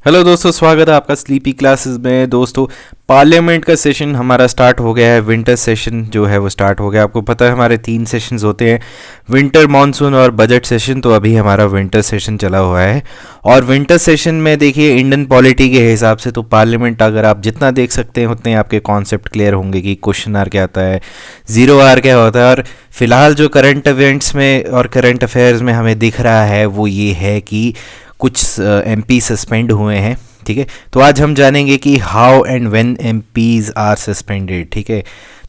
Hello दोस्तों, स्वागत है आपका स्लीपी क्लासेस में। दोस्तों, पार्लियामेंट का सेशन हमारा स्टार्ट हो गया है। विंटर सेशन जो है वो स्टार्ट हो गया। आपको पता है हमारे 3 सेशंस होते हैं, विंटर, मानसून और बजट सेशन। तो अभी हमारा विंटर सेशन चला हुआ है। और विंटर सेशन में देखिए, इंडियन पॉलिटी के हिसाब से तो पार्लियामेंट अगर आप जितना देख सकते हैं उतने आपके कॉन्सेप्ट क्लियर होंगे कि क्वेश्चन आर क्या होता है, ज़ीरो आर क्या होता है। और फिलहाल जो करंट इवेंट्स में और करंट अफेयर्स में हमें दिख रहा है वो ये है कि कुछ एमपी सस्पेंड हुए हैं। ठीक है, तो आज हम जानेंगे कि how and when MPs are suspended. ठीक है,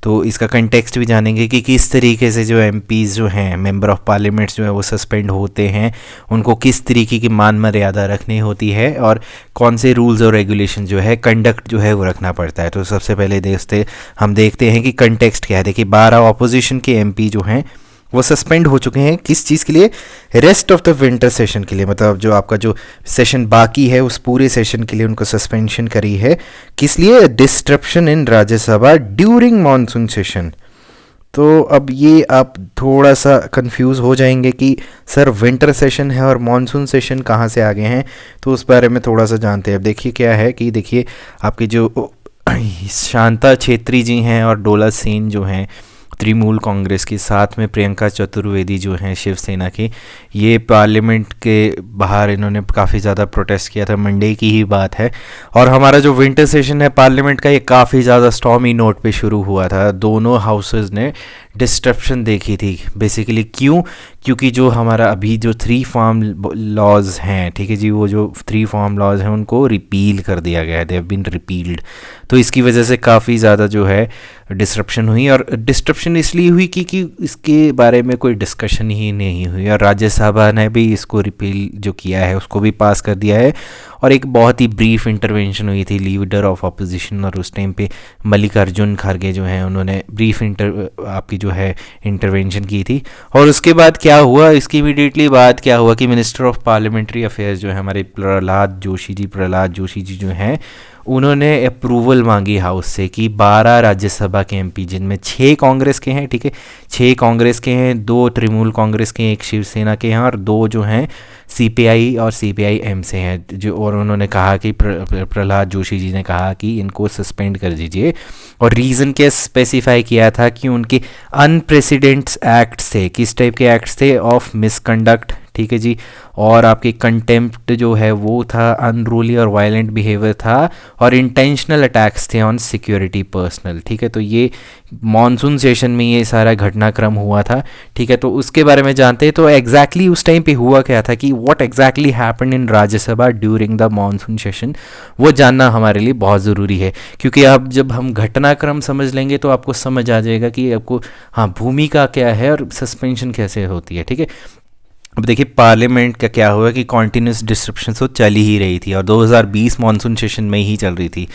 तो इसका कंटेक्स्ट भी जानेंगे कि किस तरीके से जो एमपीज जो हैं, मेंबर ऑफ पार्लियामेंट्स जो है वो सस्पेंड होते हैं, उनको किस तरीके की मान मर्यादा रखनी होती है और कौन से रूल्स और रेगुलेशन जो है, कंडक्ट जो है वो रखना पड़ता है। तो सबसे पहले हम देखते हैं कि कंटेक्स्ट क्या है। देखिए, 12 ऑपोजिशन के एमपी जो हैं वो सस्पेंड हो चुके हैं। किस चीज़ के लिए? Rest of the winter session के लिए। मतलब जो आपका जो सेशन बाकी है उस पूरे सेशन के लिए उनको सस्पेंशन करी है। किस लिए? डिस्ट्रप्शन इन राज्यसभा ड्यूरिंग मानसून सेशन। तो अब ये आप थोड़ा सा कंफ्यूज हो जाएंगे कि सर विंटर सेशन है और मानसून सेशन कहाँ से आ गए हैं। तो उस बारे में थोड़ा सा जानते हैं। अब देखिए क्या है कि देखिए आपके जो शांता छेत्री जी हैं और डोला सेन जो हैं तृणमूल कांग्रेस की, साथ में प्रियंका चतुर्वेदी जो हैं शिवसेना की, ये पार्लियामेंट के बाहर इन्होंने काफ़ी ज़्यादा प्रोटेस्ट किया था। मंडे की ही बात है। और हमारा जो विंटर सेशन है पार्लियामेंट का, ये काफ़ी ज़्यादा स्टॉर्मी नोट पे शुरू हुआ था। दोनों हाउसेस ने डिस्ट्रप्शन देखी थी। बेसिकली क्योंकि जो हमारा अभी जो 3 फार्म लॉज हैं, ठीक है जी, वो जो 3 फार्म लॉज हैं उनको रिपील कर दिया गया है। They have been repealed. तो इसकी वजह से काफ़ी ज़्यादा जो है डिस्ट्रप्शन हुई। और डिस्ट्रप्शन इसलिए हुई कि इसके बारे में कोई डिस्कशन ही नहीं हुई। और राज्यसभा ने भी इसको रिपील जो किया है उसको भी पास कर दिया है। और एक बहुत ही ब्रीफ इंटरवेंशन हुई थी लीडर ऑफ अपोजिशन, और उस टाइम पे मल्लिकार्जुन खड़गे जो हैं उन्होंने ब्रीफ आपकी जो है इंटरवेंशन की थी। और उसके बाद क्या हुआ, इसकी इमीडिएटली बाद क्या हुआ कि मिनिस्टर ऑफ पार्लियामेंट्री अफेयर्स जो है हमारे प्रहलाद जोशी जी जो हैं, उन्होंने अप्रूवल मांगी हाउस से कि 12 राज्यसभा के एमपी, जिनमें 6 कांग्रेस के हैं, ठीक है, 6 कांग्रेस के हैं, 2 तृणमूल कांग्रेस के, 1 शिवसेना के हैं और 2 जो हैं सीपीआई और सीपीआई-एम से हैं जो। और उन्होंने कहा कि प्रहलाद जोशी जी ने कहा कि इनको सस्पेंड कर दीजिए। और रीज़न क्या स्पेसिफाई किया था कि उनके अनप्रेसिडेंट्स एक्ट्स थे। किस टाइप के एक्ट्स थे? ऑफ मिसकंडक्ट, ठीक है जी, और आपकी कंटेम्प्ट जो है वो था, अनरूली और वायलेंट बिहेवियर था, और इंटेंशनल अटैक्स थे ऑन सिक्योरिटी पर्सनल। ठीक है, तो ये मॉनसून सेशन में ये सारा घटनाक्रम हुआ था। ठीक है, तो उसके बारे में जानते हैं। तो एग्जैक्टली उस टाइम पे हुआ क्या था कि what exactly happened in Rajya Sabha during the monsoon session, वो जानना हमारे लिए बहुत ज़रूरी है। क्योंकि अब जब हम घटनाक्रम समझ लेंगे तो आपको समझ आ जाएगा कि आपको भूमिका क्या है और सस्पेंशन कैसे होती है। ठीक है, अब देखिए पार्लियामेंट का क्या हुआ कि कॉन्टीन्यूस डिस्ट्रप्शन तो चल ही रही थी और 2020 मॉनसून सेशन में ही चल रही थी।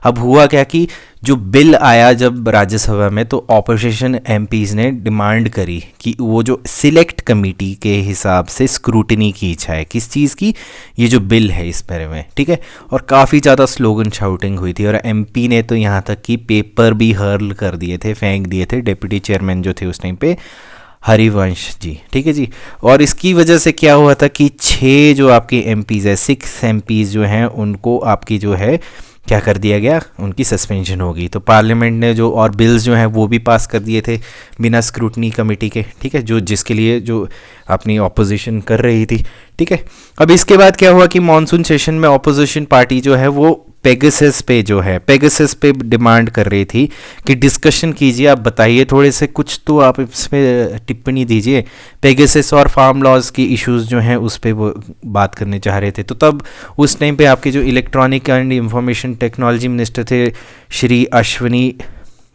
अब हुआ क्या कि जो बिल आया जब राज्यसभा में, तो ऑपोजिशन एमपीज़ ने डिमांड करी कि वो जो सिलेक्ट कमेटी के हिसाब से स्क्रूटनी की जाए। किस चीज़ की? ये जो बिल है इस बारे में। ठीक है, और काफ़ी ज़्यादा स्लोगन शाउटिंग हुई थी। और एमपी ने तो यहाँ तक कि पेपर भी हर्ल कर दिए थे, फेंक दिए थे। डिप्टी चेयरमैन जो थे उस टाइम पे हरिवंश जी, ठीक है जी। और इसकी वजह से क्या हुआ था कि 6 जो आपके एमपीज़ है, 6 एमपीज़ जो हैं उनको आपकी जो है क्या कर दिया गया, उनकी सस्पेंशन होगी। तो पार्लियामेंट ने जो और बिल्स जो हैं वो भी पास कर दिए थे बिना स्क्रूटनी कमेटी के। ठीक है, जो जिसके लिए जो अपनी ऑपोजिशन कर रही थी। ठीक है, अब इसके बाद क्या हुआ कि मॉनसून सेशन में ऑपोजिशन पार्टी जो है वो पेगासस पे डिमांड कर रही थी कि डिस्कशन कीजिए, आप बताइए थोड़े से कुछ, तो आप इस पर टिप्पणी दीजिए। पेगासस और फार्म लॉज की इश्यूज जो हैं उस पर वो बात करने चाह रहे थे। तो तब उस टाइम पे आपके जो electronic and information technology minister थे श्री अश्विनी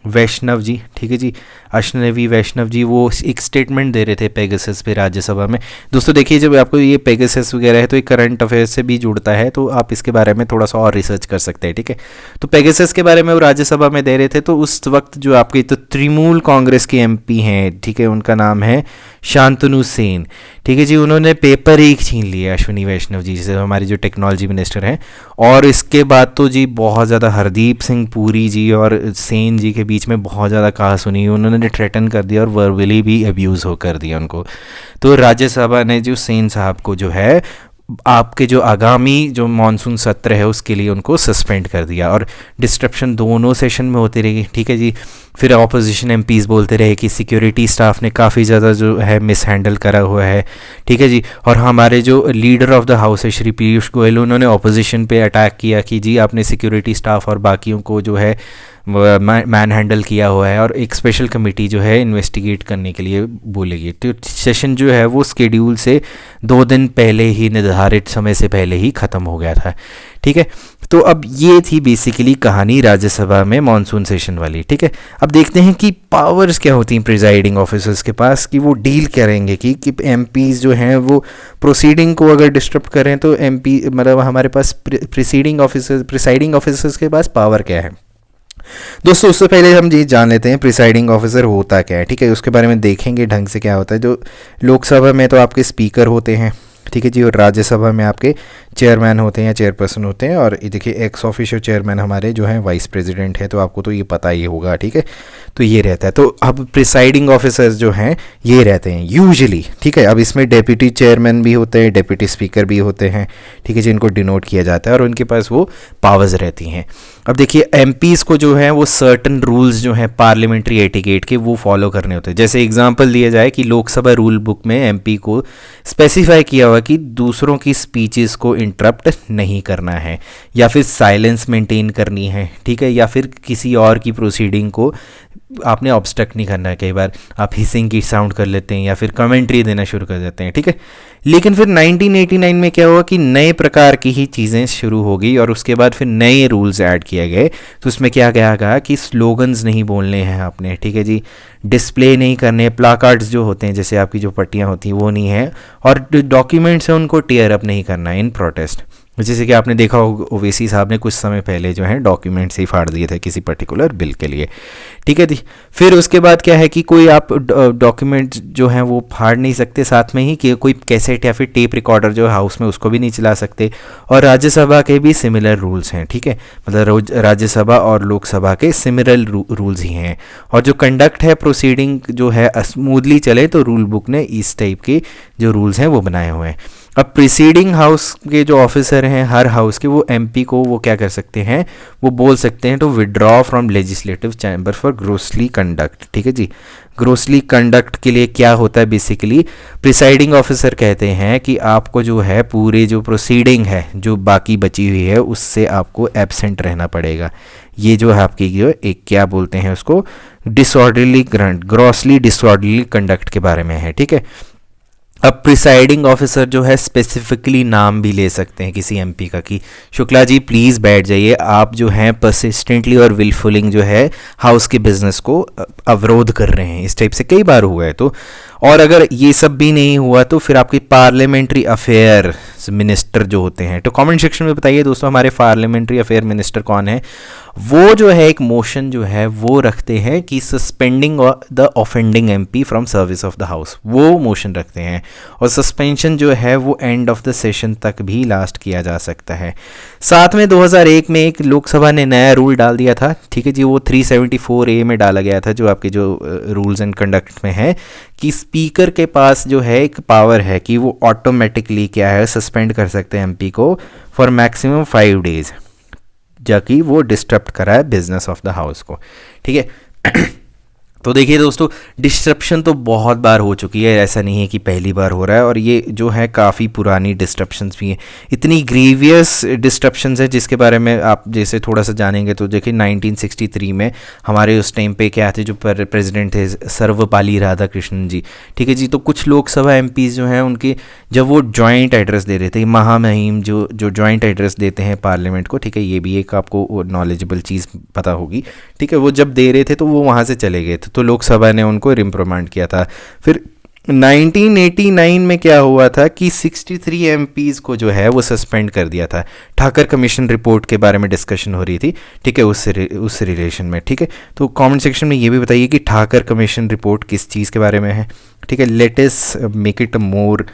वैष्णव जी, ठीक है जी, अश्विनी वैष्णव जी, वो एक स्टेटमेंट दे रहे थे पेगासस पे राज्यसभा में। दोस्तों देखिए, जब आपको ये पेगासस वगैरह है तो ये करंट अफेयर्स से भी जुड़ता है, तो आप इसके बारे में थोड़ा सा और रिसर्च कर सकते हैं। ठीक है, तो पेगासस के बारे में वो राज्यसभा में दे रहे थे। तो उस वक्त जो आपके तो तृणमूल कांग्रेस के एमपी हैं, ठीक है, उनका नाम है शांतनु सेन, ठीक है जी, उन्होंने पेपर ही छीन लिया अश्विनी वैष्णव जी से, हमारी जो टेक्नोलॉजी मिनिस्टर हैं। और इसके बाद तो जी बहुत ज़्यादा हरदीप सिंह पुरी जी और सेन जी के बीच में बहुत ज़्यादा कहा सुनी, उन्होंने थ्रेटन कर दिया और वर्बली भी अब्यूज़ हो कर दिया उनको। तो राज्यसभा ने जो सेन साहब को जो है आपके जो आगामी जो मानसून सत्र है उसके लिए उनको सस्पेंड कर दिया, और डिस्ट्रप्शन दोनों सेशन में होती रही, ठीक है जी। फिर अपोजिशन एमपीज़ बोलते रहे कि सिक्योरिटी स्टाफ ने काफ़ी ज़्यादा जो है मिस हैंडल करा हुआ है, ठीक है जी। और हमारे जो लीडर ऑफ द हाउस है श्री पीयूष गोयल, उन्होंने अपोजिशन पे अटैक किया कि जी आपने सिक्योरिटी स्टाफ और बाकियों को जो है मैन हैंडल किया हुआ है, और एक स्पेशल कमेटी जो है इन्वेस्टिगेट करने के लिए बोलेगी। तो सेशन जो है वो स्केड्यूल से 2 दिन पहले ही, निर्धारित समय से पहले ही ख़त्म हो गया था, ठीक है। तो अब ये थी बेसिकली कहानी राज्यसभा में मॉनसून सेशन वाली, ठीक है। अब देखते हैं कि पावर्स क्या होती हैं प्रिजाइडिंग ऑफिसर्स के पास, कि वो डील करेंगे कि एमपीज़ जो हैं वो प्रोसीडिंग को अगर डिस्टर्ब करें तो एमपी मतलब हमारे पास प्रिसाइडिंग ऑफिसर्स के पास पावर क्या है। दोस्तों उससे पहले हम ये जान लेते हैं प्रिसाइडिंग ऑफिसर होता क्या है, ठीक है। उसके बारे में देखेंगे ढंग से क्या होता है। जो लोकसभा में तो आपके स्पीकर होते हैं, ठीक है जी, और राज्यसभा में आपके चेयरमैन होते हैं या चेयरपर्सन होते हैं, और देखिए एक्स ऑफिशियो चेयरमैन हमारे जो हैं वाइस प्रेसिडेंट है, तो आपको तो ये पता ही होगा, ठीक है। तो ये रहता है। तो अब प्रिसाइडिंग ऑफिसर्स जो हैं ये रहते हैं यूजुअली, ठीक है। अब इसमें डेप्यूटी चेयरमैन भी होते हैं, डेप्यूटी स्पीकर भी होते हैं, ठीक है, जिनको डिनोट किया जाता है, और उनके पास वो पावर्स रहती हैं। अब देखिए एमपीज़ को जो है वो सर्टन रूल्स जो हैं पार्लियामेंट्री एटिकेट के वो फॉलो करने होते हैं। जैसे एग्जांपल दिया जाए कि लोकसभा रूल बुक में एमपी को स्पेसिफाई किया हुआ कि दूसरों की स्पीचेस को इंटरप्ट नहीं करना है, या फिर साइलेंस मेंटेन करनी है, ठीक है, या फिर किसी और की प्रोसीडिंग को आपने ऑब्स्ट्रक्ट नहीं करना है। कई बार आप हिसिंग की साउंड कर लेते हैं या फिर कमेंट्री देना शुरू कर देते हैं, ठीक है। लेकिन फिर 1989 में क्या हुआ कि नए प्रकार की ही चीज़ें शुरू हो गई, और उसके बाद फिर नए रूल्स ऐड किए गए। तो उसमें क्या कहा कि स्लोगन्स नहीं बोलने हैं आपने, ठीक है जी, डिस्प्ले नहीं करने, प्लाकार्ड्स जो होते हैं जैसे आपकी जो पट्टियाँ होती हैं वो नहीं है, और डॉक्यूमेंट्स हैं उनको टीयर अप नहीं करना है इन प्रोटेस्ट। जैसे कि आपने देखा होगा ओवैसी साहब ने कुछ समय पहले जो है डॉक्यूमेंट्स ही फाड़ दिए थे किसी पर्टिकुलर बिल के लिए, ठीक है जी। फिर उसके बाद क्या है कि कोई आप डॉक्यूमेंट जो हैं वो फाड़ नहीं सकते, साथ में ही कि कोई कैसेट या फिर टेप रिकॉर्डर जो है हाउस में उसको भी नहीं चला सकते। और राज्यसभा के भी सिमिलर रूल्स हैं, ठीक है, मतलब राज्यसभा और लोकसभा के सिमिलर रूल्स ही हैं। और जो कंडक्ट है प्रोसीडिंग जो है स्मूथली चले, तो रूल बुक ने इस टाइप के जो रूल्स हैं वो बनाए हुए हैं। अब प्रीसीडिंग हाउस के जो ऑफिसर हैं हर हाउस के, वो एमपी को वो क्या कर सकते हैं, वो बोल सकते हैं to withdraw from legislative chamber for grossly conduct, ठीक है जी। ग्रोसली कंडक्ट के लिए क्या होता है बेसिकली, प्रिसाइडिंग ऑफिसर कहते हैं कि आपको जो है पूरे जो प्रोसीडिंग है जो बाकी बची हुई है उससे आपको एब्सेंट रहना पड़ेगा। ये जो है आपकी जो एक क्या बोलते हैं उसको, डिसऑर्डरली ग्रॉसली डिसऑर्डरली कंडक्ट के बारे में है, ठीक है। अब प्रिसाइडिंग ऑफिसर जो है स्पेसिफिकली नाम भी ले सकते हैं किसी एमपी का कि शुक्ला जी प्लीज़ बैठ जाइए, आप जो हैं परसिस्टेंटली और विलफुलिंग जो है हाउस के बिजनेस को अवरोध कर रहे हैं। इस टाइप से कई बार हुआ है। तो और अगर ये सब भी नहीं हुआ तो फिर आपकी पार्लियामेंट्री अफेयर मिनिस्टर जो होते हैं, तो कमेंट सेक्शन में बताइए दोस्तों हमारे पार्लियामेंट्री अफेयर मिनिस्टर कौन है। वो जो है एक मोशन जो है वो रखते हैं कि suspending the offending MP from service of the house, वो मोशन रखते हैं। और सस्पेंशन जो है वो एंड ऑफ द सेशन तक भी लास्ट किया जा सकता है। साथ में 2001 में एक लोकसभा ने नया रूल डाल दिया था, ठीक है जी, वो 374A में डाला गया था जो आपके जो रूल्स एंड कंडक्ट में है, कि स्पीकर के पास जो है एक पावर है कि वो ऑटोमेटिकली क्या है सस्पेंड कर सकते हैं एमपी को फॉर मैक्सिमम 5 डेज, जाकि वो डिस्टर्ब कराए बिजनेस ऑफ द हाउस को, ठीक है। तो देखिए दोस्तों डिस्ट्रप्शन तो बहुत बार हो चुकी है, ऐसा नहीं है कि पहली बार हो रहा है, और ये जो है काफ़ी पुरानी डिस्ट्रप्शंस भी हैं। इतनी ग्रीवियस डिस्ट्रप्शंस है जिसके बारे में आप जैसे थोड़ा सा जानेंगे तो देखिए 1963 में हमारे उस टाइम पे क्या थे जो प्रेसिडेंट थे सर्वपाली राधाकृष्णन जी, ठीक है जी। तो कुछ लोकसभा एमपीज़ जो हैं उनके जब वो जॉइंट एड्रेस दे रहे थे, महामहिम जो जॉइंट एड्रेस देते हैं पार्लियामेंट को, ठीक है, ये भी एक आपको नॉलेजेबल चीज़ पता होगी, ठीक है, वो जब दे रहे थे तो वो वहाँ से चले गए थे, तो लोकसभा ने उनको रिप्रोमांड किया था। फिर 1989 में क्या हुआ था कि 63 एमपीज़ को जो है वो सस्पेंड कर दिया था। ठाकर कमीशन रिपोर्ट के बारे में डिस्कशन हो रही थी, ठीक है, उस रिलेशन में, ठीक है। तो कमेंट सेक्शन में ये भी बताइए कि ठाकर कमीशन रिपोर्ट किस चीज़ के बारे में है, ठीक है। Let us make it a more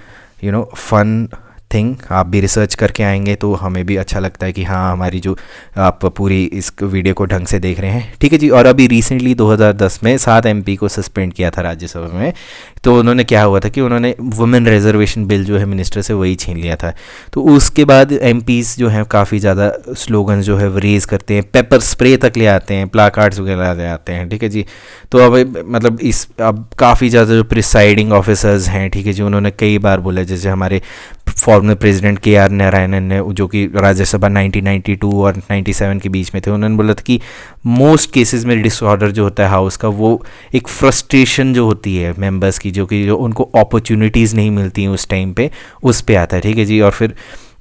fun thing. आप भी रिसर्च करके आएंगे तो हमें भी अच्छा लगता है कि हाँ हमारी जो आप पूरी इस वीडियो को ढंग से देख रहे हैं, ठीक है जी। और अभी रिसेंटली 2010 में 7 एमपी को सस्पेंड किया था राज्यसभा में तो उन्होंने क्या हुआ था कि उन्होंने वुमेन रिजर्वेशन बिल जो है मिनिस्टर से वही छीन लिया था। तो उसके बाद एमपीज़ जो हैं काफ़ी ज़्यादा स्लोगन जो है वो रेज़ करते हैं, पेपर स्प्रे तक ले आते हैं, प्लाकार्ड्स वगैरह ले आते हैं, ठीक है जी। तो अब मतलब अब काफ़ी ज़्यादा जो प्रिसाइडिंग ऑफिसर्स हैं, ठीक है जी, उन्होंने कई बार बोला, जैसे हमारे फॉर्मर प्रेसिडेंट के आर नारायणन ने, जो कि राज्यसभा 1992 और 97 के बीच में थे, उन्होंने बोला था कि मोस्ट केसेस में डिसऑर्डर जो होता है हाउस का, वो एक फ्रस्ट्रेशन जो होती है मेंबर्स की, जो उनको अपॉर्चुनिटीज़ नहीं मिलती हैं उस टाइम पे, उस पे आता है, ठीक है जी। और फिर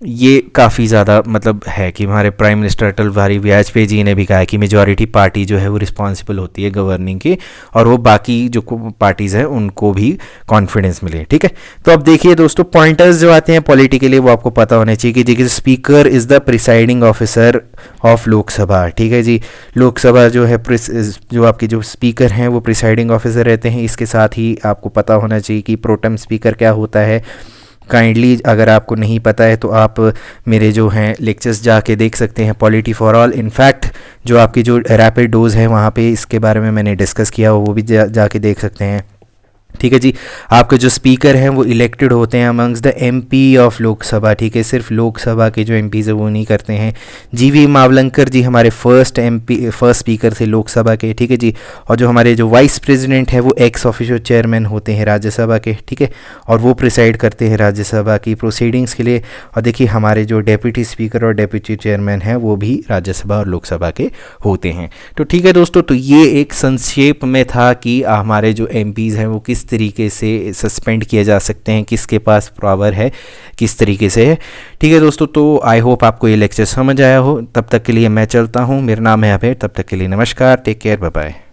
ये काफ़ी ज़्यादा मतलब है कि हमारे प्राइम मिनिस्टर अटल बिहारी वाजपेयी जी ने भी कहा कि मेजॉरिटी पार्टी जो है वो रिस्पॉन्सिबल होती है गवर्निंग की, और वो बाकी जो पार्टीज़ हैं उनको भी कॉन्फिडेंस मिले, ठीक है। तो अब देखिए दोस्तों, पॉइंटर्स जो आते हैं पॉलिटिकली वो आपको पता होने चाहिए कि देखिए speaker is the presiding officer of Lok Sabha, ठीक है जी। लोकसभा जो है जो आपके जो स्पीकर हैं वो प्रिसाइडिंग ऑफिसर रहते हैं। इसके साथ ही आपको पता होना चाहिए कि प्रोटेम स्पीकर क्या होता है। काइंडली अगर आपको नहीं पता है तो आप मेरे जो हैं लेक्चर्स जाके देख सकते हैं, पॉलिटी फॉर ऑल। इनफैक्ट जो आपकी जो रैपिड डोज है वहाँ पे इसके बारे में मैंने डिस्कस किया, वो भी जाके देख सकते हैं, ठीक है जी। आपके जो स्पीकर हैं वो इलेक्टेड होते हैं amongst the MP of Lok Sabha, ठीक है। सिर्फ लोकसभा के जो एमपीज़ है वो नहीं करते हैं। जीवी मावलंकर जी हमारे फर्स्ट स्पीकर थे लोकसभा के, ठीक है जी। और जो हमारे जो वाइस प्रेसिडेंट है वो एक्स ऑफिशियो चेयरमैन होते हैं राज्यसभा के, ठीक है, और वो प्रिसाइड करते हैं राज्यसभा की प्रोसीडिंग्स के लिए। और देखिए हमारे जो डेप्यूटी स्पीकर और डेप्यूटी चेयरमैन हैं वो भी राज्यसभा और लोकसभा के होते हैं। तो ठीक है दोस्तों, तो ये एक संक्षेप में था कि हमारे जो एमपीज़ हैं वो किस तरीके से सस्पेंड किए जा सकते हैं, किसके पास पावर है, किस तरीके से है, ठीक है दोस्तों। तो आई होप आपको ये लेक्चर समझ आया हो। तब तक के लिए मैं चलता हूँ, मेरा नाम है अभय। तब तक के लिए नमस्कार, टेक केयर, बाय बाय।